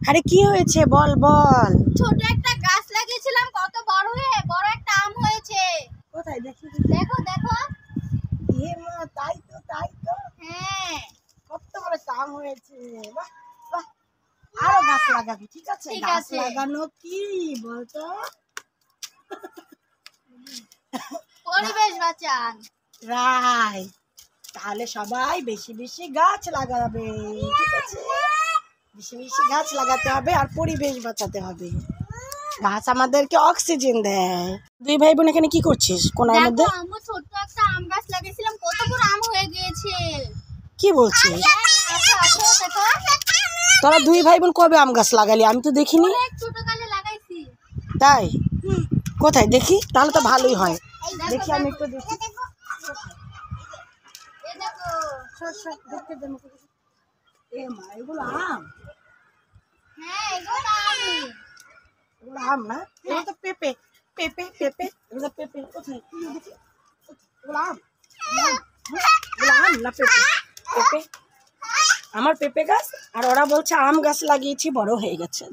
আরে কি হয়েছে বল বল। ছোট একটা গাছ লাগিয়েছিলাম, কত বড় একটা আম হয়েছে। কোথায় দেখি? দেখো দেখো। এ মা, তাই তো তাই তো। হ্যাঁ, কত বড় আম হয়েছে। বাহ বাহ, আরো গাছ লাগাবি, ঠিক আছে? ঠিক গাছ আছে। লাগানো কি বলতো, পরিবেশ বাঁচান। রাইট। তাহলে সবাই বেশি বেশি গাছ লাগাবে, ঠিক আছে? বেশি বেশি গাছ লাগাতে হবে আর পরিবেশ বাঁচাতে হবে। গাছ আমাদেরকে অক্সিজেন দেয়। দুই ভাই বোন এখানে কি করছিস কোনার মধ্যে? দেখো, আমি ছোট একটা আম গাছ লাগিয়েছিলাম, কত বড় আম হয়ে গিয়েছে। কি বলছিস? আসো আসো, দেখো। তোরা দুই ভাই বোন কবে আম গাছ লাগালি? আমি তো দেখিনি। অনেক ছোটকালে লাগাইছি। তাই? কোথায় দেখি? তাহলে তো ভালোই হয়। দেখো, দেখি, আমি দেখো। একটু দেখি। এই দেখো। সর, সর, দেখতে দে আমাকে। এ মা, এগুলো আম? হ্যাঁ, এগুলো আমি। এগুলো আম না? এগুলো তো পেঁপে। পেঁপে পেঁপে, এগুলো পেঁপে। কোথায়? দেখি। এগুলো আম? এগুলো আম না পেঁপে? পেঁপে। আমার পেঁপে গাছ, আর ওরা বলছে আম গাছ লাগিয়েছি, বড় হয়ে গেছে।